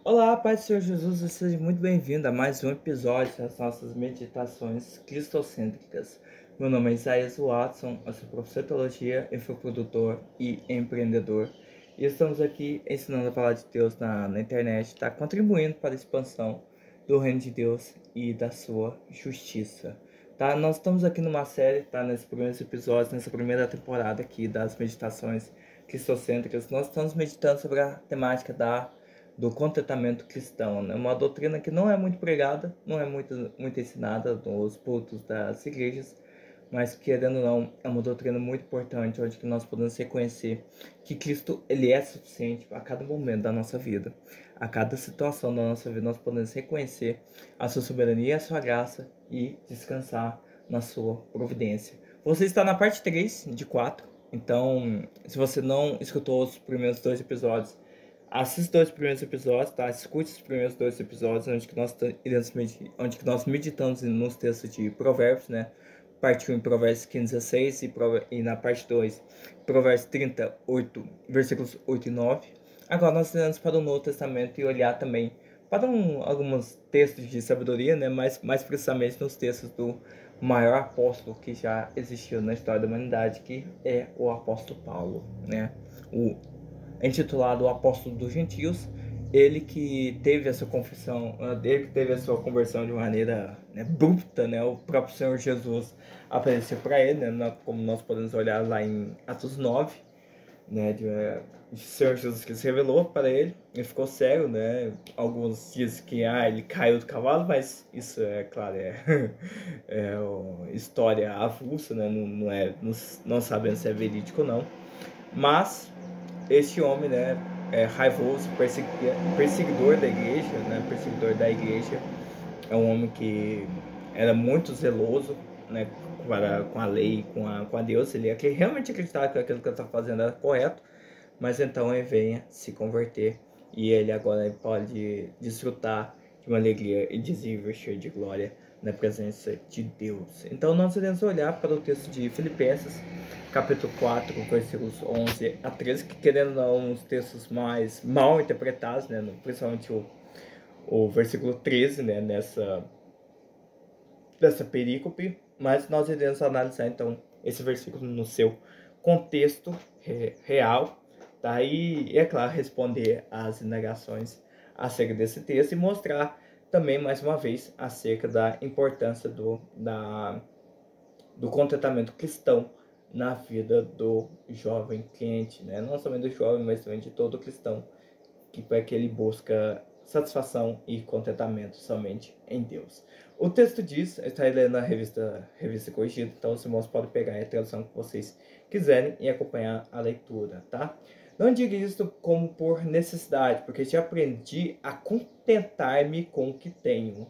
Olá, Pai do Senhor Jesus, e seja muito bem-vindo a mais um episódio das nossas meditações cristocêntricas. Meu nome é Isaías Watson, eu sou professor de teologia, infoprodutor e empreendedor. E estamos aqui ensinando a palavra de Deus na internet, tá? Contribuindo para a expansão do reino de Deus e da sua justiça. Tá? Nós estamos aqui numa série, tá? Nesses primeiros episódios, nessa primeira temporada aqui das meditações cristocêntricas, nós estamos meditando sobre a temática do contentamento cristão, né? Uma doutrina que não é muito pregada, não é muito ensinada nos cultos das igrejas, mas querendo ou não, é uma doutrina muito importante, onde que nós podemos reconhecer que Cristo ele é suficiente a cada momento da nossa vida, a cada situação da nossa vida, nós podemos reconhecer a sua soberania e a sua graça e descansar na sua providência. Você está na parte 3 de 4, então se você não escutou os primeiros dois episódios, assista os primeiros episódios, tá? Escute os primeiros dois episódios, onde que nós meditamos nos textos de Provérbios, né? Parte 1, Provérbios 15 a 16, e na parte 2, Provérbios 38, versículos 8 e 9. Agora nós iremos para o Novo Testamento e olhar também para alguns textos de sabedoria, né? Mas mais precisamente nos textos do maior apóstolo que já existiu na história da humanidade, que é o apóstolo Paulo, né? O intitulado O Apóstolo dos Gentios, ele que teve essa confissão, ele que teve a sua conversão de maneira, né, bruta, né? O próprio Senhor Jesus apareceu para ele, né, como nós podemos olhar lá em Atos 9, né, o Senhor Jesus que se revelou para ele, ele ficou cego, né? Alguns dizem que ele caiu do cavalo, mas isso é claro, é história avulsa, né? Não sabemos se é verídico ou não, mas este homem, né, é raivoso, perseguidor da igreja, né, perseguidor da igreja, é um homem que era muito zeloso, né, com a lei, com a Deus. Ele realmente acreditava que aquilo que ele estava fazendo era correto, mas então ele venha se converter e ele agora pode desfrutar de uma alegria e cheio de glória na presença de Deus. Então nós iremos olhar para o texto de Filipenses, capítulo 4, versículos 11 a 13, que querendo ou não, uns textos mais mal interpretados, né, principalmente o versículo 13, né, dessa perícope, mas nós iremos analisar então esse versículo no seu contexto real, tá? E é claro, responder às indagações acerca desse texto e mostrar também, mais uma vez, acerca da importância do contentamento cristão na vida do jovem crente, né? Não somente do jovem, mas também de todo cristão, para que ele busca satisfação e contentamento somente em Deus. O texto diz, está lendo na revista Corrigida, então os irmãos podem pegar a tradução que vocês quiserem e acompanhar a leitura, tá? Não diga isso como por necessidade, porque já aprendi a contentar-me com o que tenho.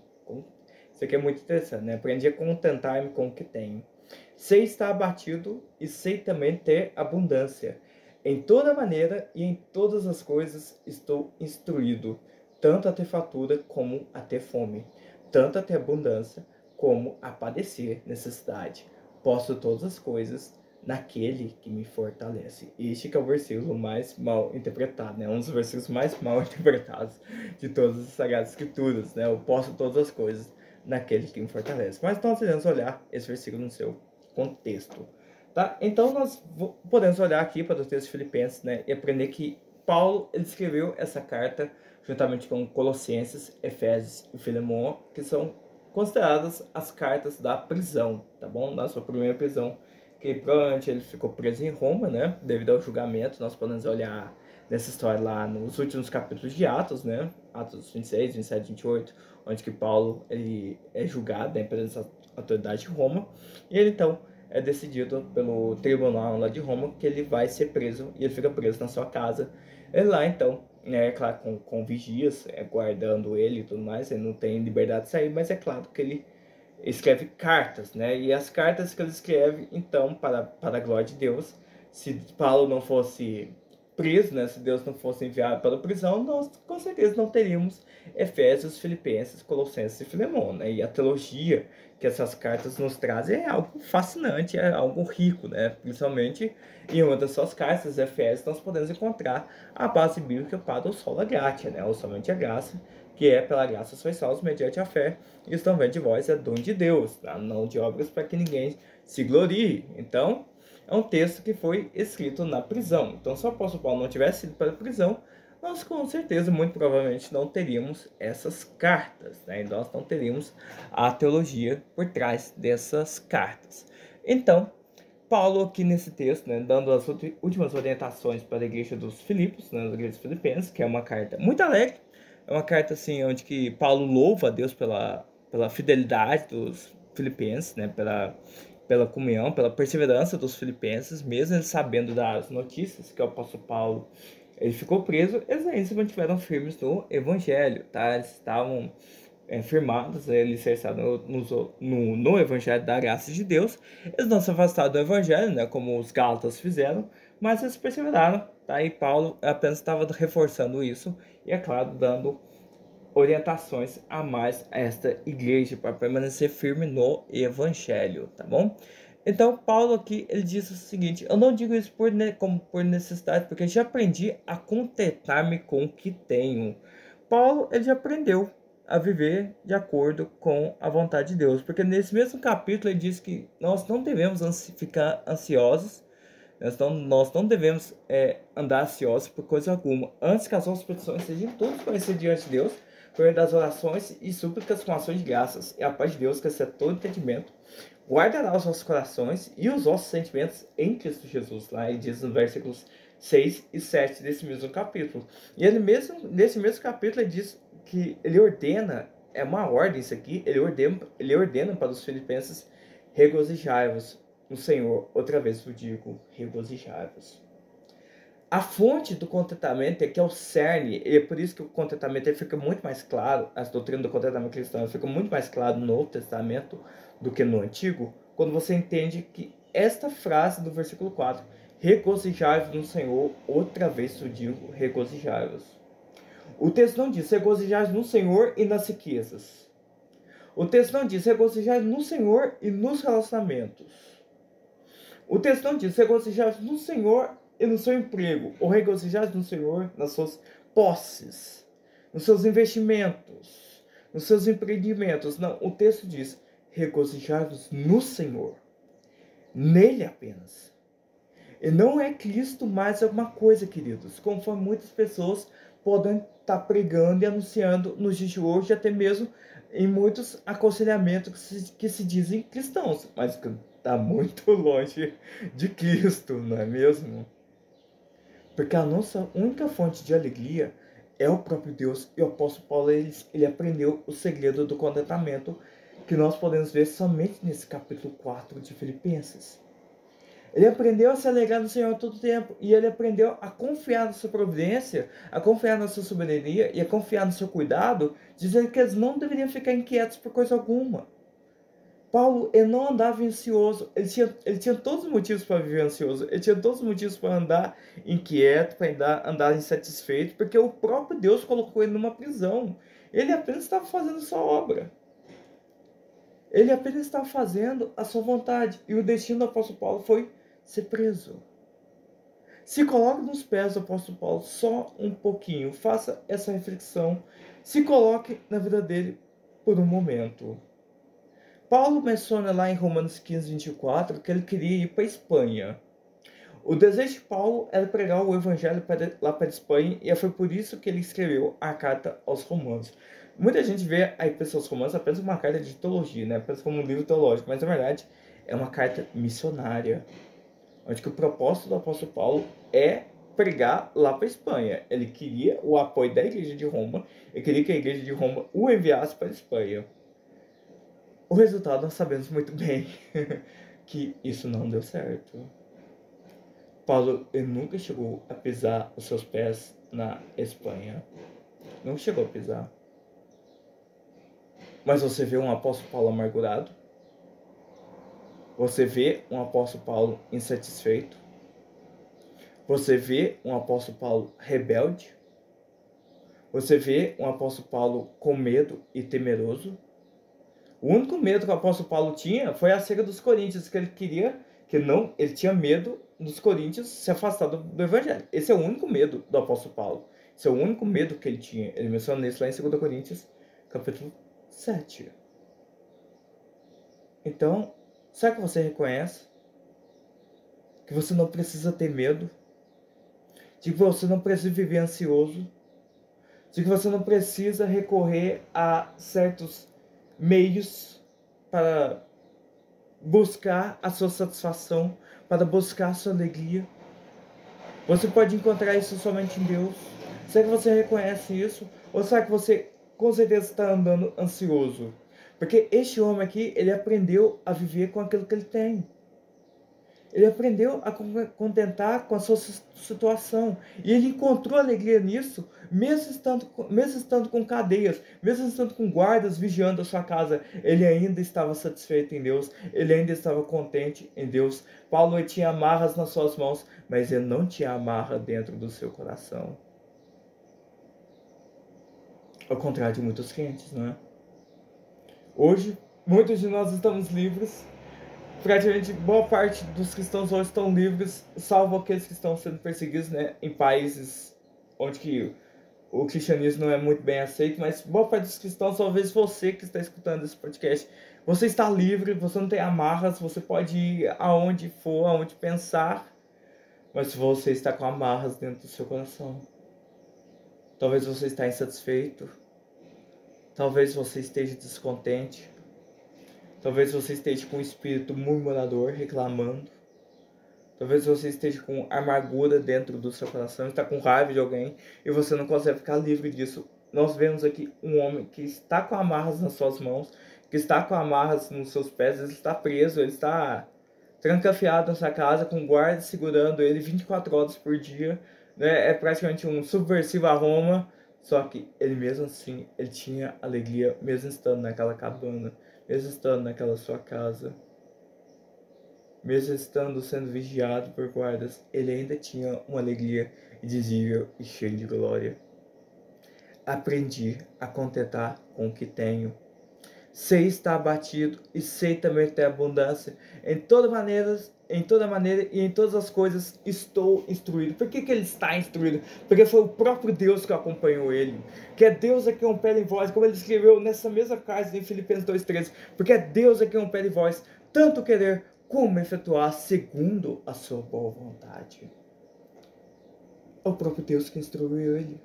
Isso aqui é muito interessante, né? Aprendi a contentar-me com o que tenho. Sei estar abatido e sei também ter abundância. Em toda maneira e em todas as coisas estou instruído, tanto a ter fartura como a ter fome, tanto a ter abundância como a padecer necessidade. Posso todas as coisas naquele que me fortalece. Este que é o versículo mais mal interpretado, né? Um dos versículos mais mal interpretados de todas as Sagradas Escrituras, né? Eu posso todas as coisas naquele que me fortalece. Mas nós iremos olhar esse versículo no seu contexto, tá? Então nós podemos olhar aqui para o texto de Filipenses, né, e aprender que Paulo ele escreveu essa carta juntamente com Colossenses, Efésios e Filemão, que são consideradas as cartas da prisão, tá bom? Na sua primeira prisão, que provavelmente ele ficou preso em Roma, né, devido ao julgamento. Nós podemos olhar nessa história lá nos últimos capítulos de Atos, né, Atos 26, 27, 28, onde que Paulo ele é julgado, né, pela autoridade de Roma, e ele então é decidido pelo tribunal lá de Roma que ele vai ser preso, e ele fica preso na sua casa. Ele lá então, é claro, com vigias, guardando ele e tudo mais, ele não tem liberdade de sair, mas é claro que ele escreve cartas, né? E as cartas que ele escreve, então, para a glória de Deus, se Paulo não fosse preso, né? Se Deus não fosse enviado para a prisão, nós com certeza não teríamos Efésios, Filipenses, Colossenses e Filemão, né? E a teologia que essas cartas nos trazem é algo fascinante, é algo rico, né? Principalmente em uma das suas cartas, Efésios, nós podemos encontrar a base bíblica para o sola gratia, né? Ou somente a graça, que é pela graça sois salvos mediante a fé. Isso também de vós é dom de Deus, tá? Não de obras para que ninguém se glorie. Então, é um texto que foi escrito na prisão. Então, se o apóstolo Paulo não tivesse ido para a prisão, nós com certeza, muito provavelmente, não teríamos essas cartas, né? E nós não teríamos a teologia por trás dessas cartas. Então, Paulo aqui nesse texto, né, dando as últimas orientações para a igreja dos Filipos, né, da igreja filipenses, que é uma carta muito alegre, é uma carta assim onde que Paulo louva a Deus pela fidelidade dos filipenses, né, pela comunhão, pela perseverança dos filipenses, mesmo eles sabendo das notícias que o apóstolo Paulo ele ficou preso, eles ainda se mantiveram firmes no evangelho, tá? Eles estavam firmados, alicerçados no evangelho da graça de Deus. Eles não se afastaram do evangelho, né, como os gálatas fizeram, mas eles perseveraram, tá? E Paulo apenas estava reforçando isso e, é claro, dando orientações a mais a esta igreja para permanecer firme no evangelho, tá bom? Então, Paulo aqui, ele diz o seguinte: eu não digo isso como por necessidade, porque já aprendi a contentar-me com o que tenho. Paulo, ele já aprendeu a viver de acordo com a vontade de Deus, porque nesse mesmo capítulo ele diz que nós não devemos ficar ansiosos, nós não devemos andar ansiosos por coisa alguma, antes que as nossas petições sejam todas conhecidas diante de Deus, por meio das orações e súplicas com ações de graças, e a paz de Deus, que excede todo entendimento, guardará os vossos corações e os vossos sentimentos em Cristo Jesus. Lá ele diz nos versículos 6 e 7 desse mesmo capítulo. E ele mesmo, nesse mesmo capítulo, ele diz que ele ordena, é uma ordem isso aqui, ele ordena para os filipenses: regozijai-vos no Senhor. Outra vez eu digo, regozijai-vos. A fonte do contentamento é que é o cerne, e é por isso que o contentamento ele fica muito mais claro, as doutrinas do contentamento cristão ficam muito mais claro no Novo Testamento do que no Antigo, quando você entende que esta frase do versículo 4, regozijai-vos no Senhor, outra vez eu digo, regozijai-vos. O texto não diz regozijai-vos no Senhor e nas riquezas. O texto não diz regozijai-vos no Senhor e nos relacionamentos. O texto não diz regozijai-vos no Senhor e no seu emprego, ou regozijar no Senhor nas suas posses, nos seus investimentos, nos seus empreendimentos. Não, o texto diz: regozijar-vos no Senhor, nele apenas. E não é Cristo mais alguma coisa, queridos, conforme muitas pessoas podem estar pregando e anunciando nos dias de hoje, até mesmo em muitos aconselhamentos que se dizem cristãos, mas que está muito longe de Cristo, não é mesmo? Porque a nossa única fonte de alegria é o próprio Deus. E o apóstolo Paulo, ele aprendeu o segredo do contentamento, que nós podemos ver somente nesse capítulo 4 de Filipenses. Ele aprendeu a se alegrar no Senhor todo o tempo. E ele aprendeu a confiar na sua providência, a confiar na sua soberania e a confiar no seu cuidado, dizendo que eles não deveriam ficar inquietos por coisa alguma. Paulo, ele não andava ansioso, ele tinha todos os motivos para viver ansioso, ele tinha todos os motivos para andar inquieto, para andar insatisfeito, porque o próprio Deus colocou ele numa prisão. Ele apenas estava fazendo sua obra. Ele apenas estava fazendo a sua vontade. E o destino do apóstolo Paulo foi ser preso. Se coloque nos pés do apóstolo Paulo só um pouquinho, faça essa reflexão, se coloque na vida dele por um momento. Paulo menciona lá em Romanos 15, 24, que ele queria ir para a Espanha. O desejo de Paulo era pregar o evangelho lá para a Espanha, e foi por isso que ele escreveu a carta aos Romanos. Muita gente vê a Epístola aos Romanos apenas uma carta de teologia, né? Apenas como um livro teológico, mas na verdade é uma carta missionária, onde que o propósito do apóstolo Paulo é pregar lá para a Espanha. Ele queria o apoio da igreja de Roma, ele queria que a igreja de Roma o enviasse para a Espanha. O resultado nós sabemos muito bem que isso não deu certo. Paulo ele nunca chegou a pisar os seus pés na Espanha. Não chegou a pisar. Mas você vê um apóstolo Paulo amargurado? Você vê um apóstolo Paulo insatisfeito? Você vê um apóstolo Paulo rebelde? Você vê um apóstolo Paulo com medo e temeroso? O único medo que o apóstolo Paulo tinha foi acerca dos coríntios, que ele queria, ele tinha medo dos coríntios se afastar do evangelho. Esse é o único medo do apóstolo Paulo. Esse é o único medo que ele tinha. Ele menciona isso lá em 2 Coríntios, capítulo 7. Então, será que você reconhece que você não precisa ter medo? De que você não precisa viver ansioso? De que você não precisa recorrer a certos meios para buscar a sua satisfação, para buscar a sua alegria? Você pode encontrar isso somente em Deus. Será que você reconhece isso? Ou será que você com certeza está andando ansioso? Porque este homem aqui, ele aprendeu a viver com aquilo que ele tem. Ele aprendeu a contentar com a sua situação. E ele encontrou alegria nisso, mesmo estando com cadeias, mesmo estando com guardas vigiando a sua casa. Ele ainda estava satisfeito em Deus, ele ainda estava contente em Deus. Paulo tinha amarras nas suas mãos, mas ele não tinha amarra dentro do seu coração. Ao contrário de muitos crentes, não é? Hoje, muitos de nós estamos livres. Praticamente boa parte dos cristãos hoje estão livres, salvo aqueles que estão sendo perseguidos, né, em países onde que o cristianismo não é muito bem aceito, mas boa parte dos cristãos, talvez você que está escutando esse podcast, você está livre, você não tem amarras, você pode ir aonde for, aonde pensar, mas se você está com amarras dentro do seu coração, talvez você está insatisfeito, talvez você esteja descontente, talvez você esteja com um espírito murmurador, reclamando. Talvez você esteja com amargura dentro do seu coração, está com raiva de alguém e você não consegue ficar livre disso. Nós vemos aqui um homem que está com amarras nas suas mãos, que está com amarras nos seus pés, ele está preso, ele está trancafiado nessa casa, com guardas segurando ele 24 horas por dia. Né? É praticamente um subversivo a Roma, só que ele mesmo assim, ele tinha alegria, mesmo estando naquela cabana, mesmo estando naquela sua casa. Mesmo estando sendo vigiado por guardas, ele ainda tinha uma alegria indizível e cheia de glória. Aprendi a contentar com o que tenho. Sei estar abatido e sei também ter abundância. Em toda maneira e em todas as coisas estou instruído. Por que ele está instruído? Porque foi o próprio Deus que acompanhou ele. Que é Deus é quem opera em vós, como ele escreveu nessa mesma carta em Filipenses 2,13. Porque é Deus é quem opera em vós, tanto querer como efetuar segundo a sua boa vontade. É o próprio Deus que instruiu ele.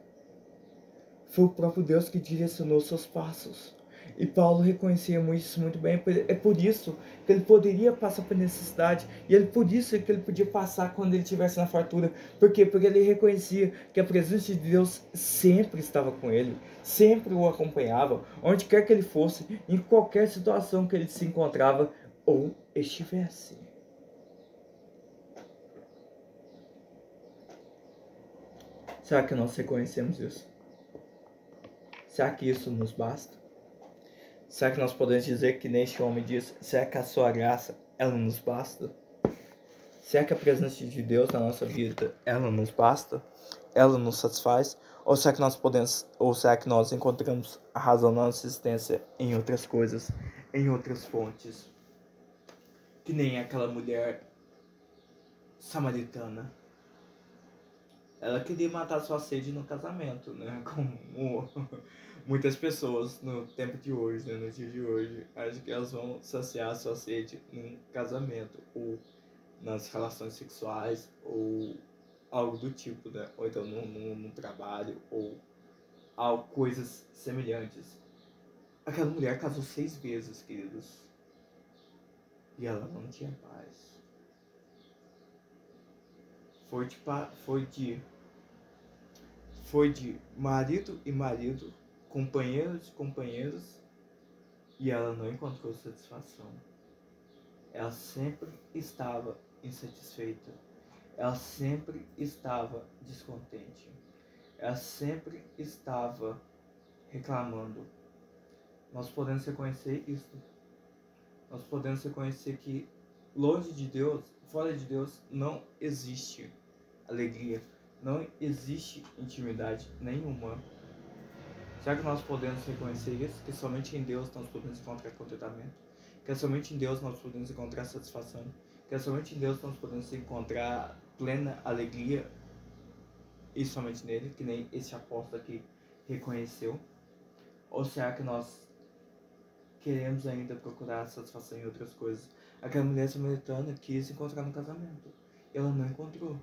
Foi o próprio Deus que direcionou seus passos. E Paulo reconhecia isso muito bem. É por isso que ele poderia passar por necessidade. E é por isso que ele podia passar quando ele estivesse na fartura. Por quê? Porque ele reconhecia que a presença de Deus sempre estava com ele. Sempre o acompanhava. Onde quer que ele fosse. Em qualquer situação que ele se encontrava ou estivesse. Será que nós reconhecemos isso? Será que isso nos basta? Será que nós podemos dizer que neste homem diz, será que a sua graça, ela nos basta? Será que a presença de Deus na nossa vida, ela nos basta? Ela nos satisfaz? Ou será que nós encontramos a razão da nossa existência em outras coisas, em outras fontes? Que nem aquela mulher samaritana. Ela queria matar sua sede no casamento, né? Como muitas pessoas no tempo de hoje, né? No dia de hoje, acho que elas vão saciar sua sede num casamento, ou nas relações sexuais, ou algo do tipo, né? Ou então no trabalho, ou algo, coisas semelhantes. Aquela mulher casou 6 vezes, queridos. E ela não tinha paz. Foi de marido e marido, companheiros e companheiros, e ela não encontrou satisfação. Ela sempre estava insatisfeita. Ela sempre estava descontente. Ela sempre estava reclamando. Nós podemos reconhecer isso. Nós podemos reconhecer que longe de Deus, fora de Deus, não existe alegria, não existe intimidade nenhuma. Será que nós podemos reconhecer isso? Que somente em Deus nós podemos encontrar contentamento? Que somente em Deus nós podemos encontrar satisfação? Que somente em Deus nós podemos encontrar plena alegria? E somente nele, que nem esse apóstolo aqui reconheceu? Ou será que nós queremos ainda procurar satisfação em outras coisas? Aquela mulher samaritana quis encontrar no casamento. Ela não encontrou.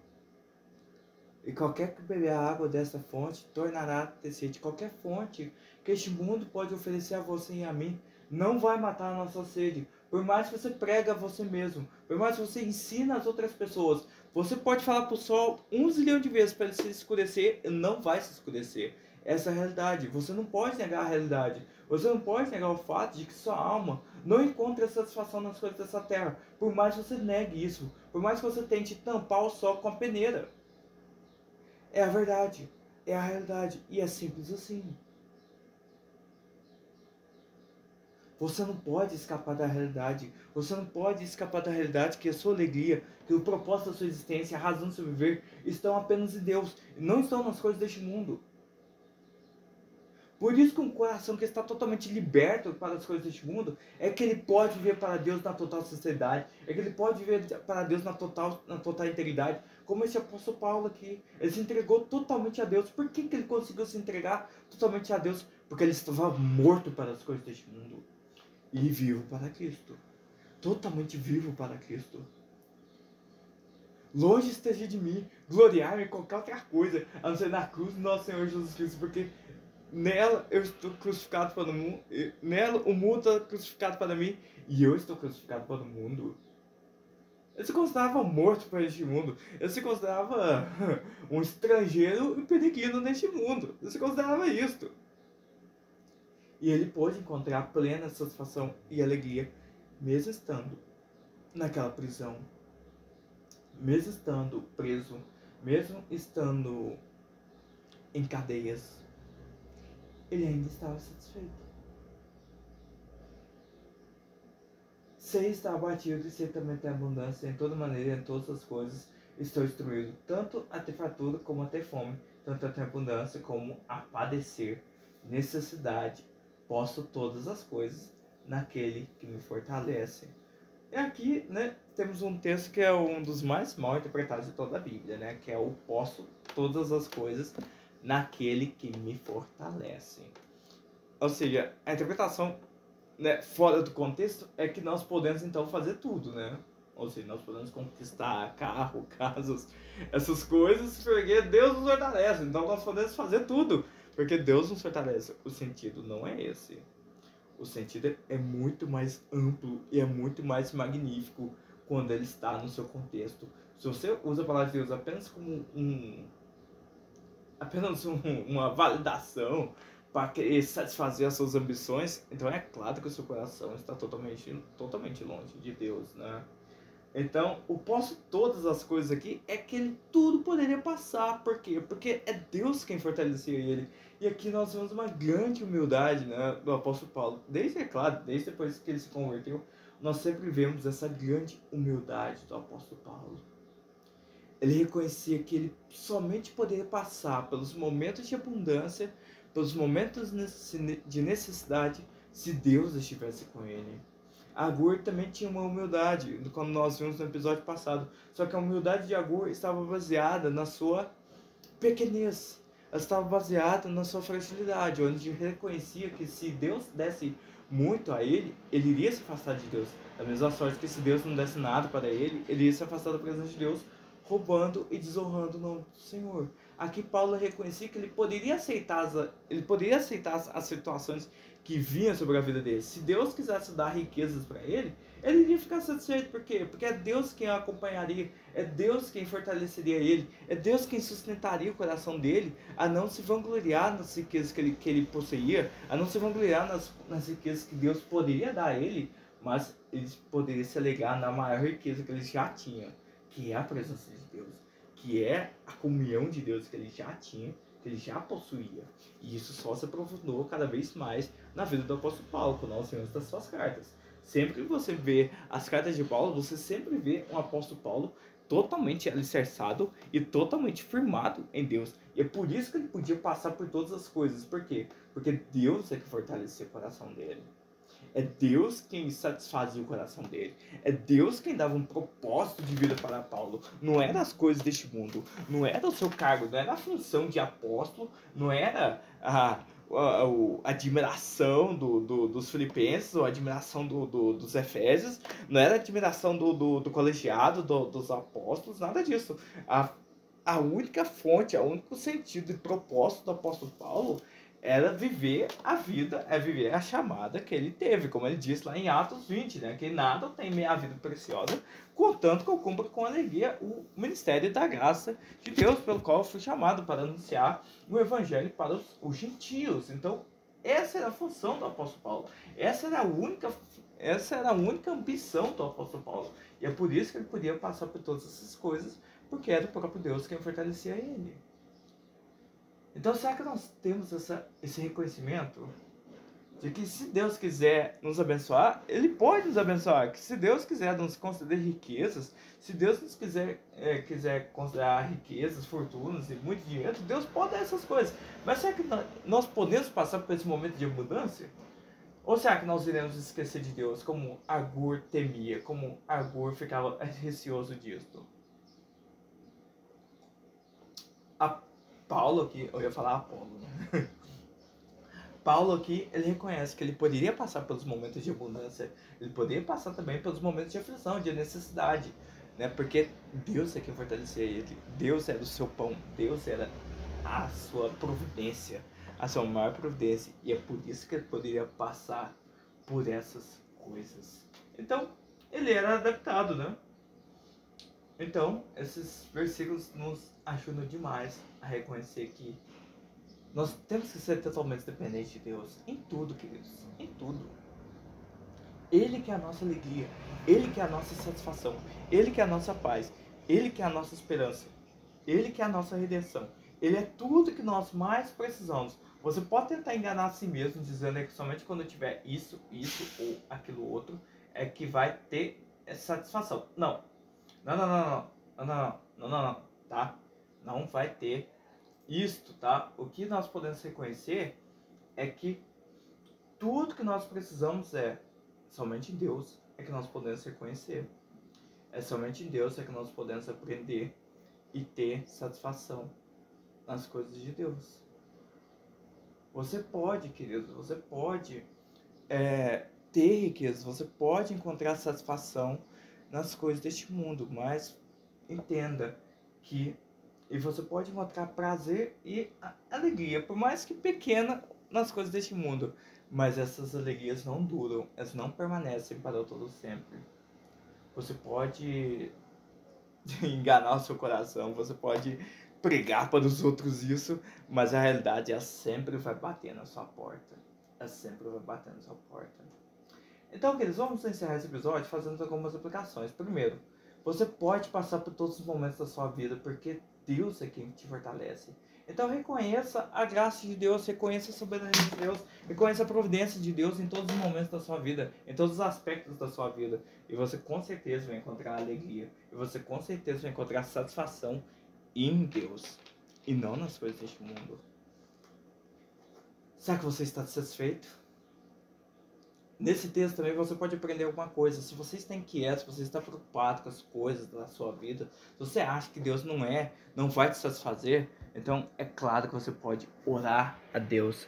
E qualquer que beber a água dessa fonte tornará ter sede. Qualquer fonte que este mundo pode oferecer a você e a mim não vai matar a nossa sede. Por mais que você pregue a você mesmo, por mais que você ensine as outras pessoas, você pode falar para o sol 1 zilhão de vezes para ele se escurecer, e não vai se escurecer. Essa é a realidade. Você não pode negar a realidade. Você não pode negar o fato de que sua alma não encontra satisfação nas coisas dessa terra. Por mais que você negue isso, por mais que você tente tampar o sol com a peneira. É a verdade, é a realidade, e é simples assim. Você não pode escapar da realidade, você não pode escapar da realidade que a sua alegria, que o propósito da sua existência, a razão do seu viver, estão apenas em Deus, e não estão nas coisas deste mundo. Por isso que um coração que está totalmente liberto para as coisas deste mundo, é que ele pode viver para Deus na total sinceridade, é que ele pode viver para Deus na total integridade, como esse apóstolo Paulo aqui. Ele se entregou totalmente a Deus. Por que ele conseguiu se entregar totalmente a Deus? Porque ele estava morto para as coisas deste mundo e vivo para Cristo, totalmente vivo para Cristo. Longe esteja de mim gloriar-me em qualquer outra coisa, a não ser na cruz do nosso Senhor Jesus Cristo, porque nela eu estou crucificado para o mundo, nela o mundo está crucificado para mim e eu estou crucificado para o mundo. Eu se considerava morto para este mundo, eu se considerava um estrangeiro e peregrino neste mundo, eu se considerava isto. E ele pôde encontrar plena satisfação e alegria, mesmo estando naquela prisão, mesmo estando preso, mesmo estando em cadeias. Ele ainda estava satisfeito. Sei estar abatido e sei também ter abundância em toda maneira, em todas as coisas. Estou instruído tanto a ter fartura como a ter fome, tanto a ter abundância como a padecer necessidade. Posso todas as coisas naquele que me fortalece. E aqui, né, temos um texto que é um dos mais mal interpretados de toda a Bíblia, né, que é o posso todas as coisas naquele que me fortalece. Ou seja, a interpretação, né, fora do contexto é que nós podemos então fazer tudo, né? Ou seja, nós podemos conquistar carro, casas, essas coisas, porque Deus nos fortalece. Então nós podemos fazer tudo, porque Deus nos fortalece. O sentido não é esse. O sentido é muito mais amplo e é muito mais magnífico quando ele está no seu contexto. Se você usa a palavra de Deus apenas como uma validação para querer satisfazer as suas ambições, então é claro que o seu coração está totalmente longe de Deus, né? Então, o posso todas as coisas aqui é que ele tudo poderia passar. Por quê? Porque é Deus quem fortalecia ele. E aqui nós vemos uma grande humildade, né, do apóstolo Paulo. Desde depois que ele se converteu, nós sempre vemos essa grande humildade do apóstolo Paulo. Ele reconhecia que ele somente poderia passar pelos momentos de abundância, pelos momentos de necessidade, se Deus estivesse com ele. Agur também tinha uma humildade, como nós vimos no episódio passado. Só que a humildade de Agur estava baseada na sua pequenez. Ela estava baseada na sua fragilidade, onde reconhecia que se Deus desse muito a ele, ele iria se afastar de Deus. Da mesma sorte que se Deus não desse nada para ele, ele ia se afastar da presença de Deus, roubando e desonrando o nome do Senhor. Aqui Paulo reconhecia que ele poderia aceitar as situações que vinham sobre a vida dele. Se Deus quisesse dar riquezas para ele, ele iria ficar satisfeito. Por quê? Porque é Deus quem o acompanharia, é Deus quem fortaleceria ele, é Deus quem sustentaria o coração dele a não se vangloriar nas riquezas que ele possuía, a não se vangloriar nas riquezas que Deus poderia dar a ele, mas ele poderia se alegar na maior riqueza que ele já tinha, que é a presença de Deus, que é a comunhão de Deus que ele já tinha, que ele já possuía. E isso só se aprofundou cada vez mais na vida do apóstolo Paulo, quando nós vemos das suas cartas. Sempre que você vê as cartas de Paulo, você sempre vê um apóstolo Paulo totalmente alicerçado e totalmente firmado em Deus. E é por isso que ele podia passar por todas as coisas. Por quê? Porque Deus é que fortalecia o coração dele. É Deus quem satisfazia o coração dele. É Deus quem dava um propósito de vida para Paulo. Não era as coisas deste mundo. Não era o seu cargo. Não era a função de apóstolo. Não era a admiração dos filipenses ou a admiração dos efésios. Não era a admiração do colegiado, dos apóstolos. Nada disso. A única fonte, o único sentido e propósito do apóstolo Paulo era viver a vida, é viver a chamada que ele teve, como ele disse lá em Atos 20, né? Que nada tem minha vida preciosa, contanto que eu cumpra com alegria o ministério da graça de Deus, pelo qual eu fui chamado para anunciar o evangelho para os gentios. Então, essa era a função do apóstolo Paulo. Essa era a única ambição do apóstolo Paulo. E é por isso que ele podia passar por todas essas coisas, porque era o próprio Deus quem fortalecia ele. Então, será que nós temos esse reconhecimento de que se Deus quiser nos abençoar, Ele pode nos abençoar? Que se Deus quiser nos conceder riquezas, se Deus nos quiser considerar riquezas, fortunas e muito dinheiro, Deus pode dar essas coisas. Mas será que nós podemos passar por esse momento de abundância? Ou será que nós iremos esquecer de Deus, como Agur temia, como Agur ficava receoso disso? Paulo aqui, eu ia falar Apolo, né? Paulo aqui, ele reconhece que ele poderia passar pelos momentos de abundância, ele poderia passar também pelos momentos de aflição, de necessidade, né? Porque Deus é quem fortalecia ele, Deus era o seu pão, Deus era a sua providência, a sua maior providência, e é por isso que ele poderia passar por essas coisas. Então, ele era adaptado, né? Então, esses versículos nos ajudam demais a reconhecer que nós temos que ser totalmente dependentes de Deus em tudo, queridos, em tudo. Ele que é a nossa alegria, Ele que é a nossa satisfação, Ele que é a nossa paz, Ele que é a nossa esperança, Ele que é a nossa redenção. Ele é tudo que nós mais precisamos. Você pode tentar enganar a si mesmo dizendo que somente quando tiver isso ou aquilo outro é que vai ter satisfação. Não, não, tá? Não vai ter isto, tá? O que nós podemos reconhecer é que tudo que nós precisamos somente em Deus é que nós podemos reconhecer. É somente em Deus é que nós podemos aprender e ter satisfação nas coisas de Deus. Você pode, querido, você pode ter riqueza, você pode encontrar satisfação nas coisas deste mundo, mas entenda que você pode encontrar prazer e alegria, por mais que pequena, nas coisas deste mundo, mas essas alegrias não duram, elas não permanecem para todo sempre. Você pode enganar o seu coração, você pode pregar para os outros isso, mas a realidade sempre vai bater na sua porta. Ela sempre vai bater na sua porta. Então, queridos, vamos encerrar esse episódio fazendo algumas aplicações. Primeiro, você pode passar por todos os momentos da sua vida, porque Deus é quem te fortalece. Então reconheça a graça de Deus, reconheça a soberania de Deus, reconheça a providência de Deus em todos os momentos da sua vida, em todos os aspectos da sua vida. E você com certeza vai encontrar alegria, e você com certeza vai encontrar satisfação em Deus, e não nas coisas deste mundo. Será que você está satisfeito? Nesse texto também você pode aprender alguma coisa. Se você está inquieto, se você está preocupado com as coisas da sua vida, se você acha que Deus não vai te satisfazer, então é claro que você pode orar a Deus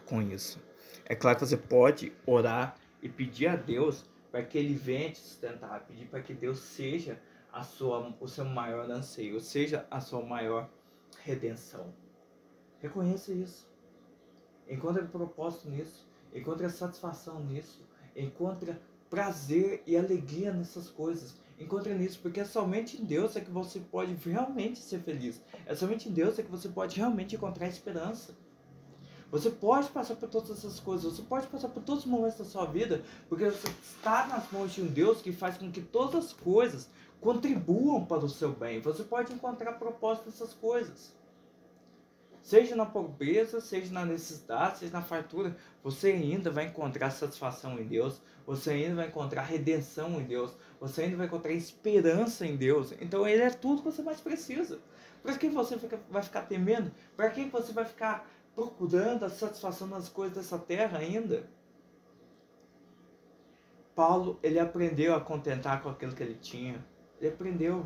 com isso. É claro que você pode orar e pedir a Deus para que Ele venha te sustentar, pedir para que Deus seja o seu maior anseio, seja a sua maior redenção. Reconheça isso. Encontre propósito nisso. Encontre satisfação nisso. Encontre prazer e alegria nessas coisas. Encontre nisso, porque é somente em Deus é que você pode realmente ser feliz. É somente em Deus é que você pode realmente encontrar esperança. Você pode passar por todas essas coisas. Você pode passar por todos os momentos da sua vida, porque você está nas mãos de um Deus que faz com que todas as coisas contribuam para o seu bem. Você pode encontrar propósito nessas coisas. Seja na pobreza, seja na necessidade, seja na fartura, você ainda vai encontrar satisfação em Deus, você ainda vai encontrar redenção em Deus, você ainda vai encontrar esperança em Deus. Então Ele é tudo que você mais precisa. Para que você vai ficar temendo? Para que você vai ficar procurando a satisfação nas coisas dessa terra ainda? Paulo, ele aprendeu a contentar com aquilo que ele tinha. Ele aprendeu.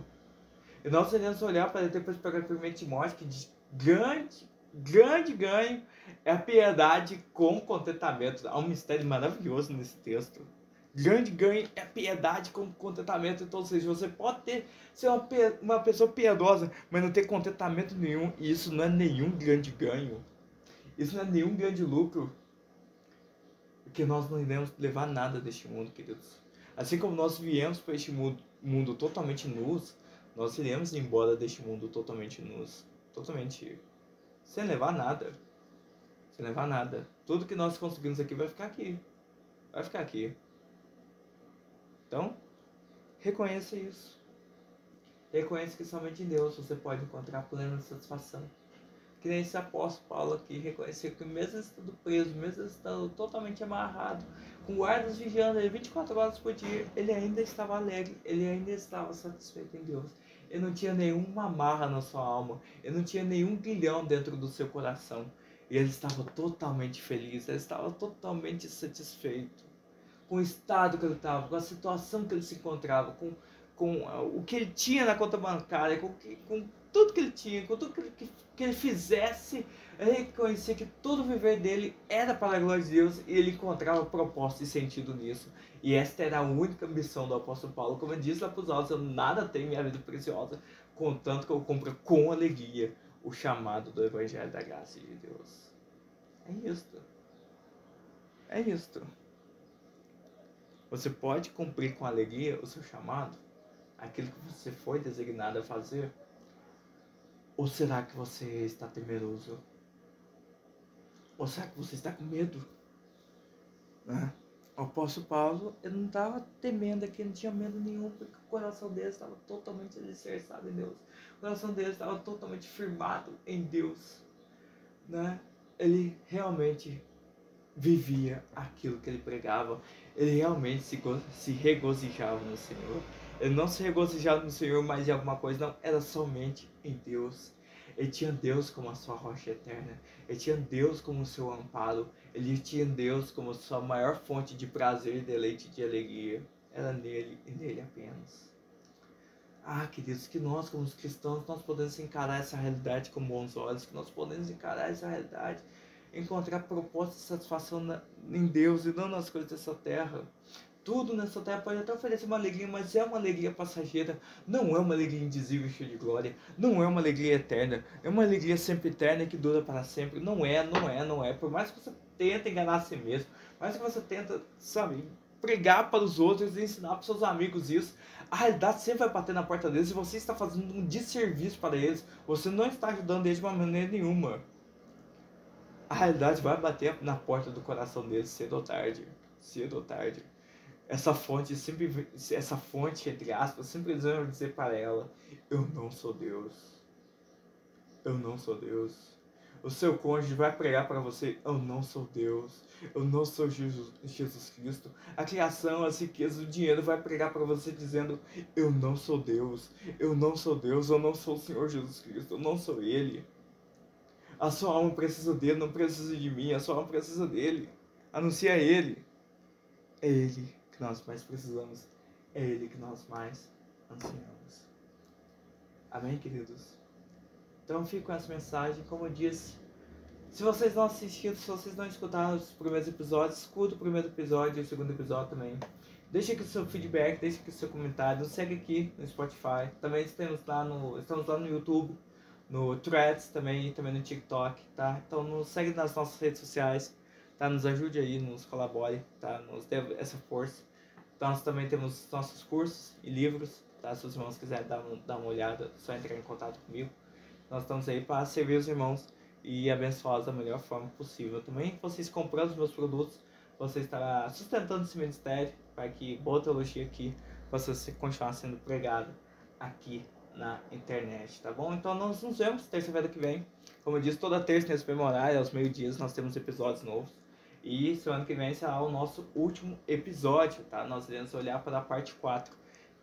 E nós devemos olhar para depois pegar o 1 Timóteo, que diz, grande ganho é a piedade com contentamento. Há um mistério maravilhoso nesse texto. Grande ganho é a piedade com contentamento. Então, ou seja, você pode ser uma pessoa piedosa, mas não ter contentamento nenhum. E isso não é nenhum grande ganho. Isso não é nenhum grande lucro. Porque nós não iremos levar nada deste mundo, queridos. Assim como nós viemos para este mundo totalmente nus, nós iremos embora deste mundo totalmente nus. Totalmente sem levar nada. Sem levar nada. Tudo que nós conseguimos aqui vai ficar aqui. Vai ficar aqui. Então, reconheça isso. Reconheça que somente em Deus você pode encontrar plena satisfação. Que nem esse apóstolo Paulo aqui reconheceu que mesmo estando preso, mesmo estando totalmente amarrado, com guardas vigiando ele 24 horas por dia, ele ainda estava alegre, ele ainda estava satisfeito em Deus. Ele não tinha nenhuma amarra na sua alma, ele não tinha nenhum grilhão dentro do seu coração. E ele estava totalmente feliz, ele estava totalmente satisfeito com o estado que ele estava, com a situação que ele se encontrava, com o que ele tinha na conta bancária, com tudo que ele tinha, com tudo que ele fizesse. Ele reconhecia que todo o viver dele era para a glória de Deus e ele encontrava propósito e sentido nisso. E esta era a única missão do apóstolo Paulo. Como ele disse lá para os altos, eu nada tenho em minha vida preciosa, contanto que eu cumpra com alegria o chamado do Evangelho da Graça de Deus. É isto. É isto. Você pode cumprir com alegria o seu chamado? Aquilo que você foi designado a fazer? Ou será que você está temeroso? Ou será que você está com medo? Né? O apóstolo Paulo, ele não estava temendo aqui, não tinha medo nenhum, porque o coração dele estava totalmente alicerçado em Deus. O coração dele estava totalmente firmado em Deus. Né? Ele realmente vivia aquilo que ele pregava. Ele realmente se regozijava no Senhor. Ele não se regozijava no Senhor mais em alguma coisa, não. Era somente em Deus. Ele tinha Deus como a sua rocha eterna. Ele tinha Deus como o seu amparo. Ele tinha Deus como a sua maior fonte de prazer, deleite e de alegria. Era nele e nele apenas. Ah, queridos, que nós como cristãos, nós podemos encarar essa realidade com bons olhos. Que nós podemos encarar essa realidade, encontrar propósito e satisfação em Deus e não nas coisas dessa terra. Tudo nessa terra pode até oferecer uma alegria, mas é uma alegria passageira. Não é uma alegria indizível e cheia de glória. Não é uma alegria eterna. É uma alegria sempre eterna que dura para sempre. Não é. Por mais que você tente enganar a si mesmo, por mais que você tenta, sabe, pregar para os outros e ensinar para os seus amigos isso, a realidade sempre vai bater na porta deles e você está fazendo um desserviço para eles. Você não está ajudando eles de uma maneira nenhuma. A realidade vai bater na porta do coração deles cedo ou tarde. Cedo ou tarde. Essa fonte, entre aspas, sempre vai dizer para ela: eu não sou Deus. Eu não sou Deus. O seu cônjuge vai pregar para você: eu não sou Deus. Eu não sou Jesus Cristo. A criação, as riquezas, o dinheiro vai pregar para você dizendo: eu não sou Deus. Eu não sou Deus. Eu não sou o Senhor Jesus Cristo. Eu não sou Ele. A sua alma precisa dele, não precisa de mim. A sua alma precisa dele. Anuncia ele. É ele que nós mais precisamos. É ele que nós mais ansiamos. Amém, queridos? Então fico com essa mensagem. Como eu disse, se vocês não assistiram, se vocês não escutaram os primeiros episódios, escuta o primeiro episódio e o segundo episódio também. Deixa aqui o seu feedback, deixa aqui o seu comentário. Nos segue aqui no Spotify. Também estamos lá no YouTube, no Threads também, e também no TikTok, tá? Então nos segue nas nossas redes sociais, tá? Nos ajude aí, nos colabore, tá? Nos dê essa força. Então, nós também temos nossos cursos e livros, tá? Se os irmãos quiserem dar uma olhada, é só entrar em contato comigo. Nós estamos aí para servir os irmãos e abençoá-los da melhor forma possível. Também, vocês comprando os meus produtos, você estará sustentando esse ministério para que boa teologia aqui possa continuar sendo pregada aqui na internet, tá bom? Então, nós nos vemos terça-feira que vem Como eu disse, toda terça nesse mesmo horário, aos meio-dias, nós temos episódios novos. E semana que vem será o nosso último episódio, tá? Nós iremos olhar para a parte 4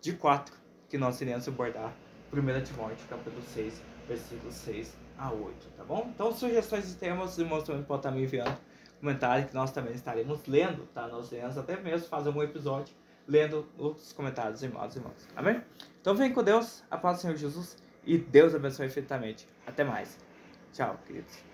de 4, que nós iremos abordar 1 Timóteo, capítulo 6, versículos 6 a 8, tá bom? Então, sugestões de temas, os irmãos também podem estar me enviando comentário que nós também estaremos lendo, tá? Nós iremos até mesmo fazer um episódio lendo os comentários dos irmãos, amém? Então, vem com Deus, a paz do Senhor Jesus, e Deus abençoe infinitamente. Até mais. Tchau, queridos.